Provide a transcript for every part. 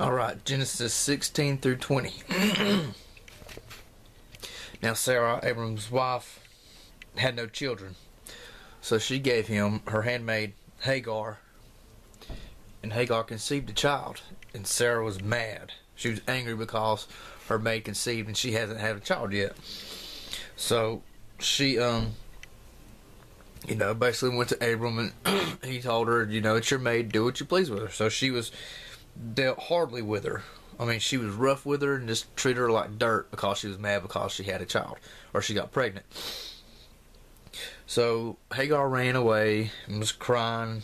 Alright, Genesis 16 through 20. Now Sarah, Abram's wife, had no children. So she gave him her handmaid Hagar. And Hagar conceived a child. And Sarah was mad. She was angry because her maid conceived and she hasn't had a child yet. So she, basically went to Abram and he told her, it's your maid, do what you please with her. So she dealt hardly with her. I mean, she was rough with her and just treated her like dirt because she was mad because she had a child or she got pregnant. So Hagar ran away and was crying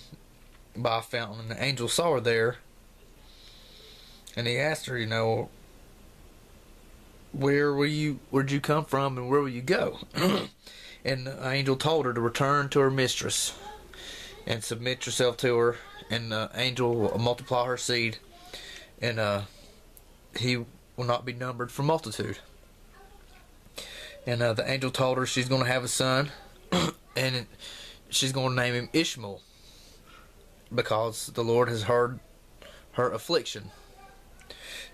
by a fountain, and the angel saw her there, and he asked her, where'd you come from and where will you go? And the angel told her to return to her mistress and submit yourself to her, and the angel will multiply her seed, and he will not be numbered for multitude. And the angel told her she's going to have a son, and she's going to name him Ishmael, because the Lord has heard her affliction.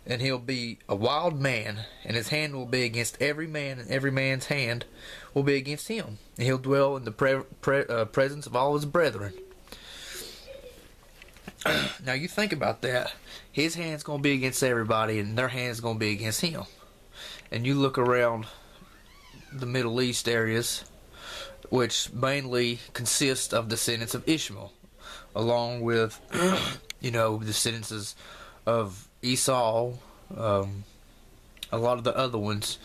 And he'll be a wild man, and his hand will be against every man, and every man's hand will be against him. And he'll dwell in the presence of all his brethren. Now you think about that. His hand's going to be against everybody, and their hand's going to be against him. And you look around the Middle East areas, which mainly consist of descendants of Ishmael, along with, descendants of Esau, a lot of the other ones,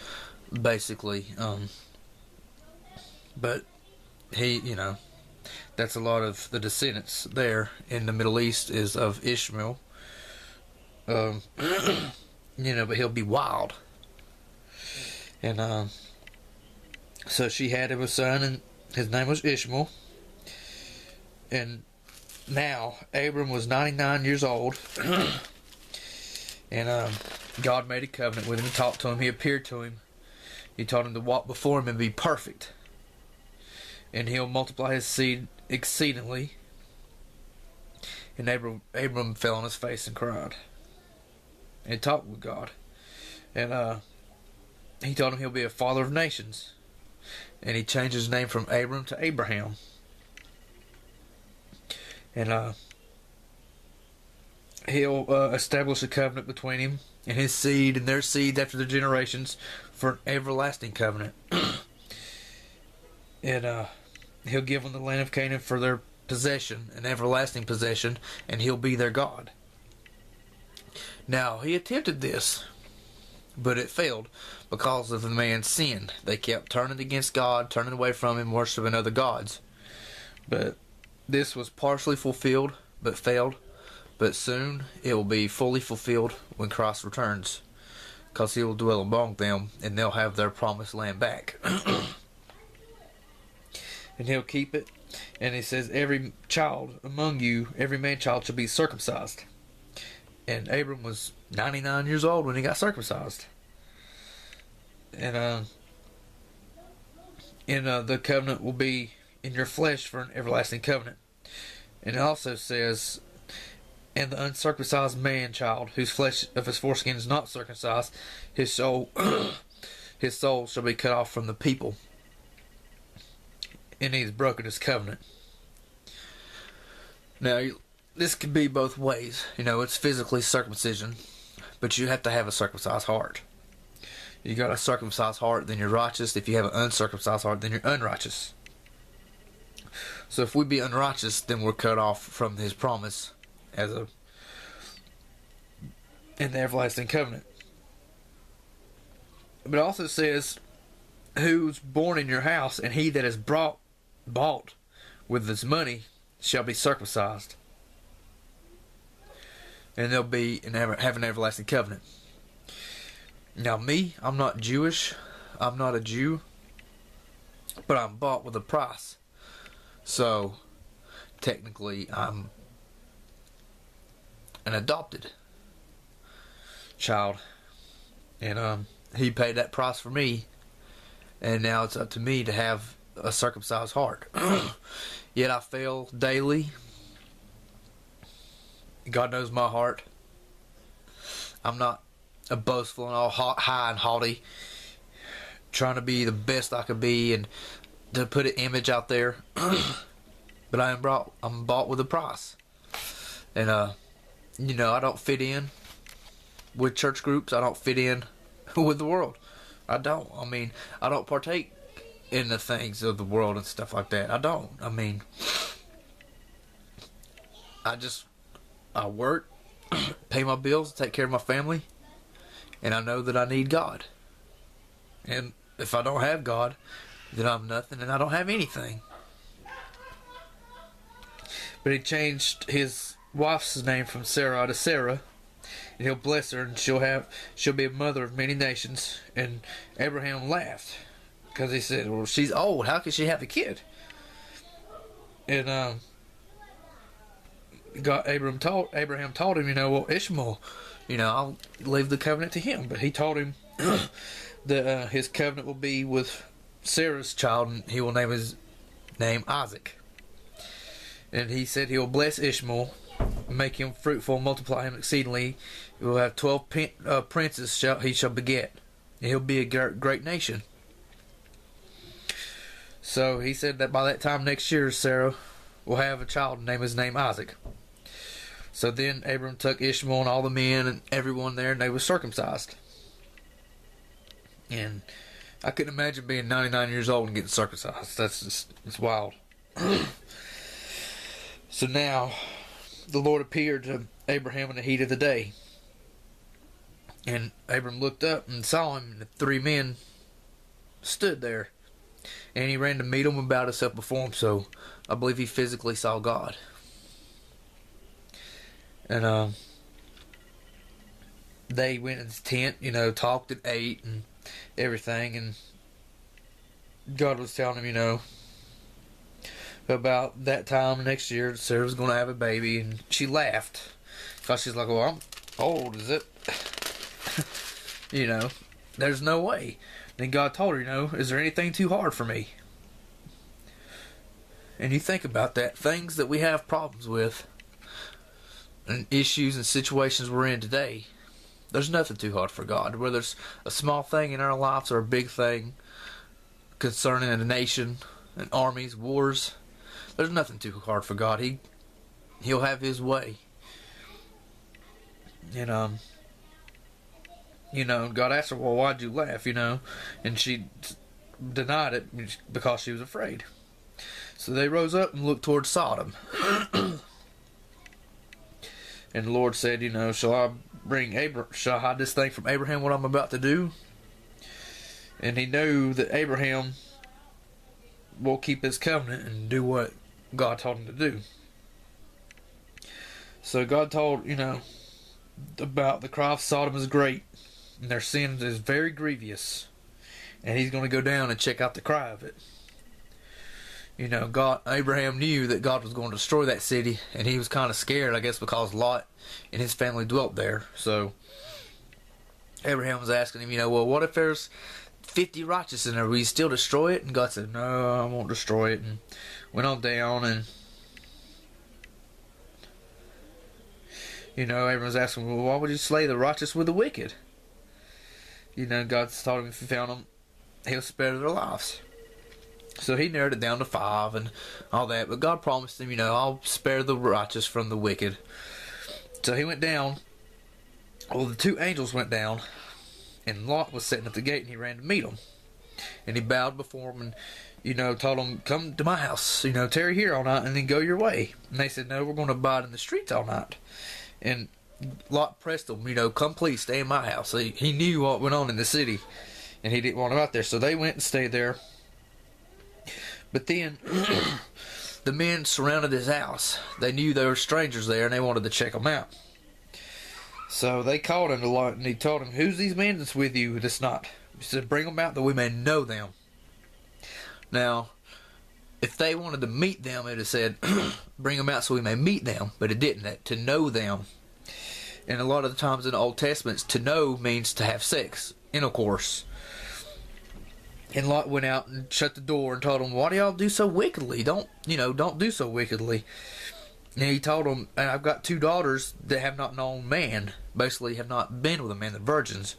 basically. But he, that's a lot of the descendants there in the Middle East is of Ishmael. But he'll be wild. And, so she had him a son, and his name was Ishmael. And now, Abram was 99 years old. And God made a covenant with him. He talked to him. He appeared to him. He told him to walk before him and be perfect. And he'll multiply his seed exceedingly. And Abram fell on his face and cried. And he talked with God. And he told him he'll be a father of nations. And he changed his name from Abram to Abraham. And he'll establish a covenant between him and his seed and their seeds after their generations for an everlasting covenant. And he'll give them the land of Canaan for their possession, an everlasting possession, and he'll be their God. Now, he attempted this, but it failed because of the man's sin. They kept turning against God, turning away from him, worshiping other gods. But this was partially fulfilled, but failed. But soon it will be fully fulfilled when Christ returns, because he will dwell among them, and they'll have their promised land back. And he'll keep it. And he says, every child among you, every man-child shall be circumcised. And Abram was 99 years old when he got circumcised. And the covenant will be in your flesh for an everlasting covenant. And it also says, and the uncircumcised man-child, whose flesh of his foreskin is not circumcised, his soul shall be cut off from the people. And he's broken his covenant. Now, this could be both ways. It's physically circumcision, but you have to have a circumcised heart. You got a circumcised heart, then you're righteous. If you have an uncircumcised heart, then you're unrighteous. So if we be unrighteous, then we're cut off from his promise in the everlasting covenant. But it also says, who's born in your house, and he that is bought with his money shall be circumcised. And they'll have an everlasting covenant. Now me, I'm not Jewish. I'm not a Jew. But I'm bought with a price. So, technically, I'm an adopted child. And he paid that price for me. And now it's up to me to have a circumcised heart. Yet I fail daily. God knows my heart. I'm not a boastful and all high and haughty, trying to be the best I could be and to put an image out there. But I'm bought with a price. And I don't fit in with church groups. I don't fit in with the world. I don't. I mean, I don't partake in the things of the world and stuff like that. I don't. I mean, I work, pay my bills, take care of my family, and I know that I need God. And if I don't have God, then I'm nothing and I don't have anything. But he changed his wife's name from Sarah to Sarah, and he'll bless her, and she'll be a mother of many nations. And Abraham laughed because he said, "Well, she's old. How can she have a kid?" And Abraham told him, well, Ishmael, I'll leave the covenant to him. But he told him that his covenant will be with Sarah's child, and he will name his name Isaac. And he said he'll bless Ishmael, make him fruitful, multiply him exceedingly. He will have 12 princes he shall beget. And he'll be a great nation. So he said that by that time next year, Sarah will have a child and name his name Isaac. So then Abram took Ishmael and all the men and everyone there, and they were circumcised. And I couldn't imagine being 99 years old and getting circumcised. It's wild. So now, the Lord appeared to Abraham in the heat of the day. And Abram looked up and saw him, and the 3 men stood there. And he ran to meet him and bowed himself before him, so I believe he physically saw God. And they went in his tent, talked and ate and everything, and God was telling him, about that time next year, Sarah was going to have a baby, and she laughed. Because she's like, well, I'm old, is it? There's no way. Then God told her, is there anything too hard for me? And you think about that, things that we have problems with, and issues and situations we're in today, there's nothing too hard for God. Whether it's a small thing in our lives or a big thing concerning a nation and armies, wars, there's nothing too hard for God. He'll have His way. And God asked her, well, why'd you laugh, And she denied it because she was afraid. So they rose up and looked towards Sodom. And the Lord said, shall I hide this thing from Abraham, what I'm about to do? And he knew that Abraham will keep his covenant and do what God told him to do. So God told, about the cry of Sodom is great, and their sin is very grievous, and he's going to go down and check out the cry of it. Abraham knew that God was going to destroy that city, and he was kind of scared, I guess, because Lot and his family dwelt there. So Abraham was asking him, well, what if there's 50 righteous in there? Will you still destroy it? And God said, no, I won't destroy it. And went on down, and Abraham was asking, well, why would you slay the righteous with the wicked? God told him if he found them, he'll spare their lives. So he narrowed it down to 5 and all that. But God promised him, I'll spare the righteous from the wicked. So he went down. Well, the 2 angels went down, and Lot was sitting at the gate, and he ran to meet them. And he bowed before him and, told them, come to my house, tarry here all night and then go your way. And they said, no, we're going to abide in the streets all night. And Lot pressed them, come please stay in my house. He knew what went on in the city, and he didn't want them out there. So they went and stayed there. But then the men surrounded his house. They knew there were strangers there, and they wanted to check them out. So they called him to Lot, and he told him, who's these men that's with you that's not? He said, bring them out that we may know them. Now, if they wanted to meet them, it would have said, bring them out so we may meet them. But it didn't. To know them. And a lot of the times in the Old Testament, to know means to have sex, intercourse. And Lot went out and shut the door and told them, why do y'all do so wickedly? Don't do so wickedly. And he told them, and I've got 2 daughters that have not known man, basically have not been with a man, the virgins.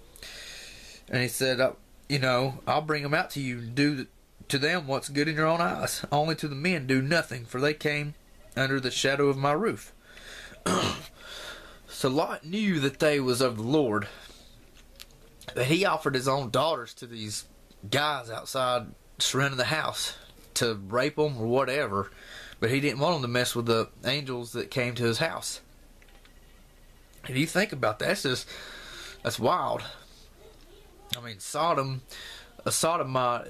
And he said, I'll bring them out to you and do to them what's good in your own eyes. Only to the men do nothing, for they came under the shadow of my roof. So Lot knew that they was of the Lord. But he offered his own daughters to these guys outside surrounding the house to rape them or whatever. But he didn't want them to mess with the angels that came to his house. If you think about that, that's wild. I mean, Sodom, a sodomite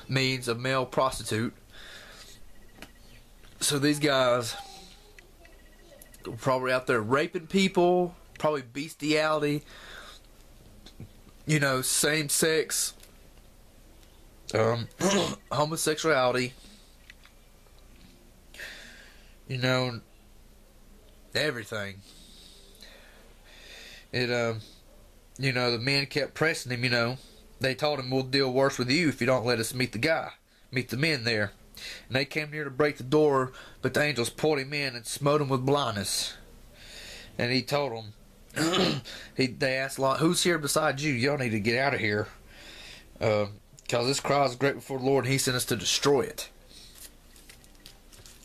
means a male prostitute. So these guys were probably out there raping people, probably bestiality, same sex, homosexuality, everything. The men kept pressing him, They told him, we'll deal worse with you if you don't let us meet the men there. And they came near to break the door, but the angels pulled him in and smote him with blindness. And he told them, they asked Lot, who's here besides you? Y'all need to get out of here. Because this cry is great before the Lord, and he sent us to destroy it.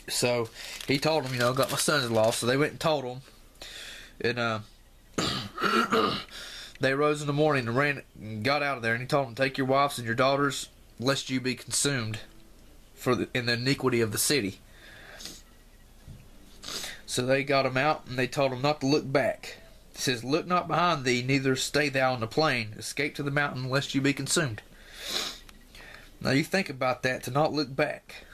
So he told them, got my sons-in-law. So they went and told him. And they rose in the morning and ran and got out of there. And he told them, take your wives and your daughters, lest you be consumed in the iniquity of the city. So they got him out, and they told him not to look back. It says, look not behind thee, neither stay thou in the plain. Escape to the mountain, lest you be consumed. Now you think about that, to not look back.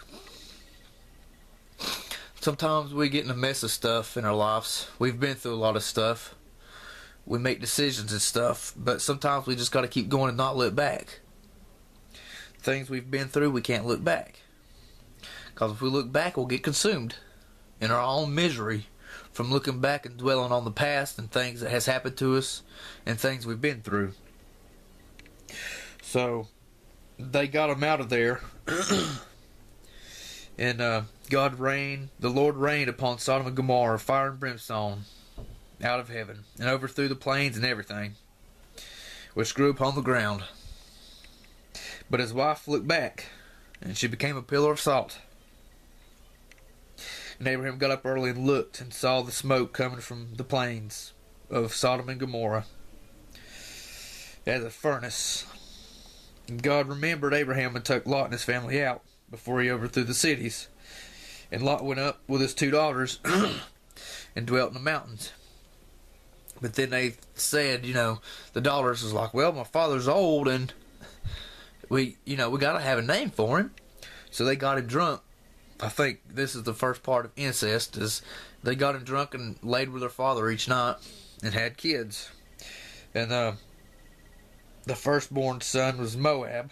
Sometimes we get in a mess of stuff in our lives. We've been through a lot of stuff. We make decisions and stuff, but sometimes we just got to keep going and not look back. Things we've been through, we can't look back. Because if we look back, we'll get consumed in our own misery from looking back and dwelling on the past and things that has happened to us and things we've been through. So they got them out of there. And the Lord rained upon Sodom and Gomorrah fire and brimstone out of heaven, and overthrew the plains and everything which grew upon the ground. But his wife looked back, and she became a pillar of salt. And Abraham got up early and looked, and saw the smoke coming from the plains of Sodom and Gomorrah as a furnace. And God remembered Abraham and took Lot and his family out before he overthrew the cities. And Lot went up with his 2 daughters and dwelt in the mountains. But then they said, the daughters was like, well, my father's old, and we got to have a name for him. So they got him drunk. I think this is the first part of incest, is they got him drunk and laid with their father each night and had kids. And the firstborn son was Moab,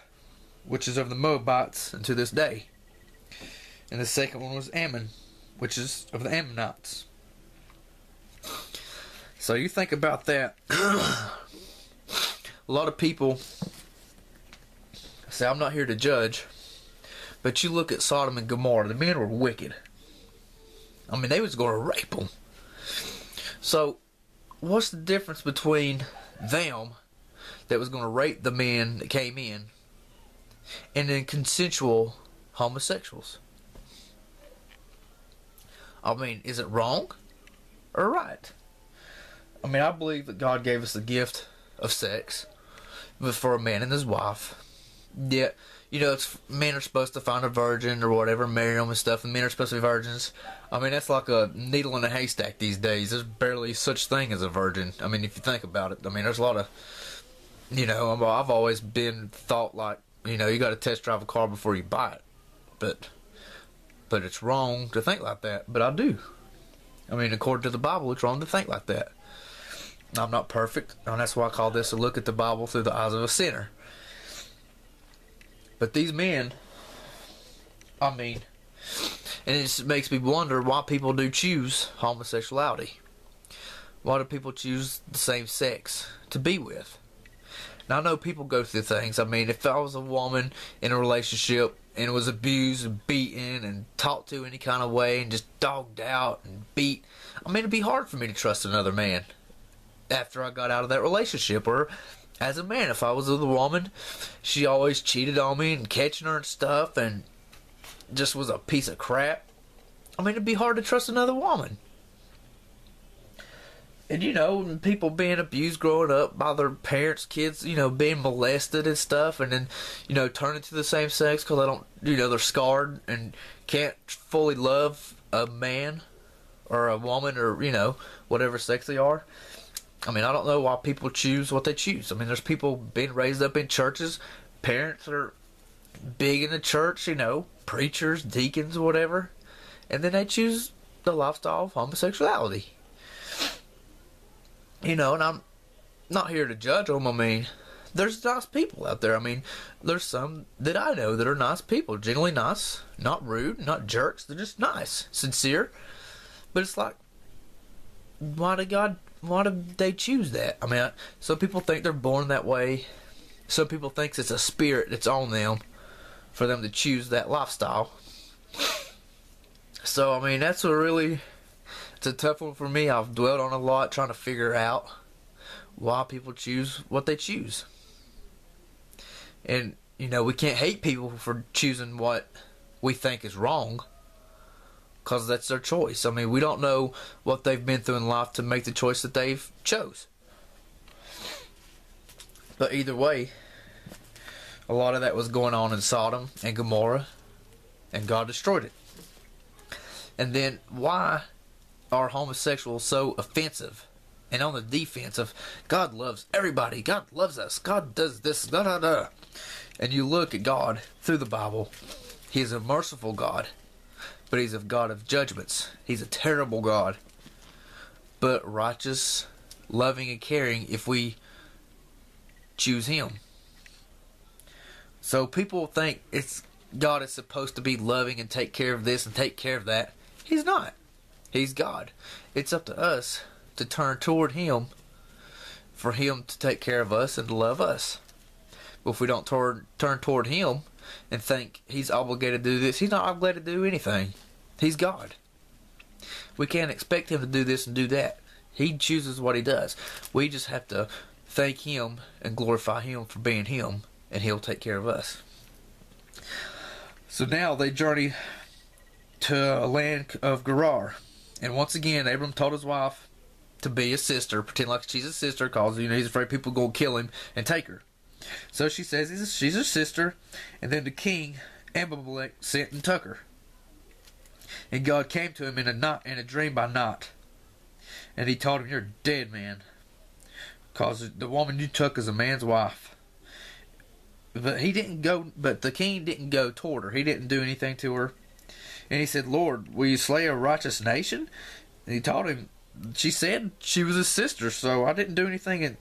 which is of the Moabites unto this day. And the second one was Ammon, which is of the Ammonites. So you think about that. A lot of people say, I'm not here to judge, but you look at Sodom and Gomorrah, the men were wicked. I mean, they was going to rape them. So what's the difference between them that was going to rape the men that came in and then consensual homosexuals? I mean, is it wrong or right? I mean, I believe that God gave us the gift of sex for a man and his wife. Yeah, men are supposed to find a virgin or whatever, marry them and stuff, and men are supposed to be virgins. I mean, that's like a needle in a haystack these days. There's barely such thing as a virgin. I mean, if you think about it, I mean, there's a lot of, I've always been thought like, you got to test drive a car before you buy it. But it's wrong to think like that. But I do. I mean, according to the Bible, it's wrong to think like that. I'm not perfect, and that's why I call this a look at the Bible through the eyes of a sinner. But these men, I mean, and it just makes me wonder why people do choose homosexuality. Why do people choose the same sex to be with? Now I know people go through things. I mean, if I was a woman in a relationship and was abused and beaten and talked to any kind of way and just dogged out and beat, I mean, it'd be hard for me to trust another man after I got out of that relationship. Or as a man, if I was with a woman, she always cheated on me and catching her and stuff and just was a piece of crap. I mean, it'd be hard to trust another woman. And, you know, people being abused growing up by their parents, kids, you know, being molested and stuff, and then, you know, turning to the same sex because they don't, you know, they're scarred and can't fully love a man or a woman or, you know, whatever sex they are. I mean, I don't know why people choose what they choose. I mean, there's people being raised up in churches. Parents are big in the church, you know, preachers, deacons, whatever. And then they choose the lifestyle of homosexuality. You know, and I'm not here to judge them. I mean, there's nice people out there. I mean, there's some that I know that are nice people. Generally nice. Not rude, not jerks. They're just nice. Sincere. But it's like, why did they choose that? I mean, some people think they're born that way. Some people think it's a spirit that's on them for them to choose that lifestyle. So, I mean, that's a really... It's a tough one for me. I've dwelled on a lot trying to figure out why people choose what they choose. And, you know, we can't hate people for choosing what we think is wrong, because that's their choice. I mean, we don't know what they've been through in life to make the choice that they've chose. But either way, a lot of that was going on in Sodom and Gomorrah, and God destroyed it. And then why are homosexuals so offensive and on the defensive? God loves everybody. God loves us. God does this. Da da da. And you look at God through the Bible. He is a merciful God, but He's a God of judgments. He's a terrible God, but righteous, loving, and caring if we choose Him. So people think God is supposed to be loving and take care of this and take care of that. He's not. He's God. It's up to us to turn toward Him, for Him to take care of us and to love us. But if we don't turn toward Him and think He's obligated to do this, He's not obligated to do anything. He's God. We can't expect Him to do this and do that. He chooses what He does. We just have to thank Him and glorify Him for being Him, and He'll take care of us. So now they journey to a land of Gerar. And once again, Abram told his wife to be his sister, pretend like she's his sister, because, you know, he's afraid people are going to kill him and take her. So she says she's her sister, and then the king, Abimelech, sent and took her. And God came to him in a dream by night, and He told him, "You're a dead man, because the woman you took is a man's wife." But the king didn't go toward her. He didn't do anything to her. And he said, "Lord, will you slay a righteous nation?" And He told him, she said she was his sister, so I didn't do anything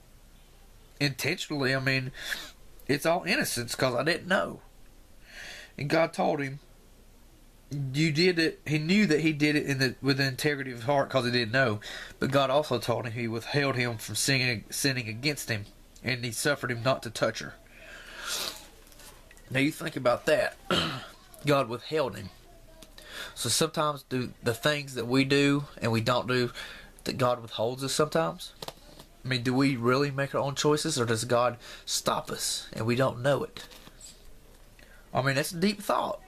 intentionally. I mean, it's all innocence because I didn't know. And God told him, "You did it." He knew that he did it with the integrity of his heart because he didn't know. But God also told him He withheld him from sinning against Him, and He suffered him not to touch her. Now you think about that. God withheld him. So sometimes do the things that we do and we don't do, that God withholds us sometimes? I mean, do we really make our own choices, or does God stop us and we don't know it? I mean, that's a deep thought,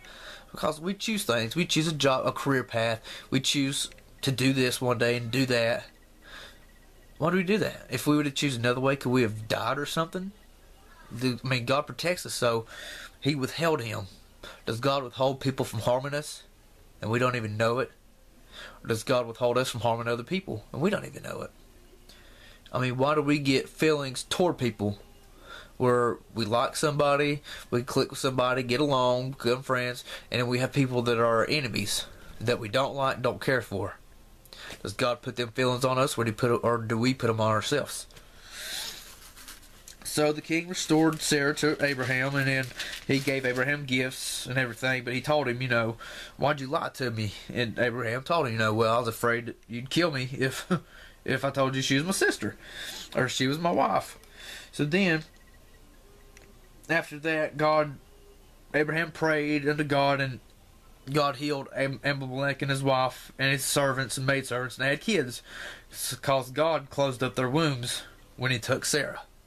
because we choose things. We choose a job, a career path. We choose to do this one day and do that. Why do we do that? If we were to choose another way, could we have died or something? I mean, God protects us, so He withheld him. Does God withhold people from harming us, and we don't even know it? Or does God withhold us from harming other people, and we don't even know it? I mean, why do we get feelings toward people where we like somebody, we click with somebody, get along, become friends, and then we have people that are our enemies that we don't like, don't care for? Does God put them feelings on us, or do we put them on ourselves? So the king restored Sarah to Abraham, and then he gave Abraham gifts and everything, but he told him, "Why'd you lie to me?" And Abraham told him, "Well, I was afraid that you'd kill me if I told you she was my sister, or she was my wife." So then after that, Abraham prayed unto God, and God healed Abimelech and his wife and his servants and maidservants, and they had kids, because God closed up their wombs when he took Sarah.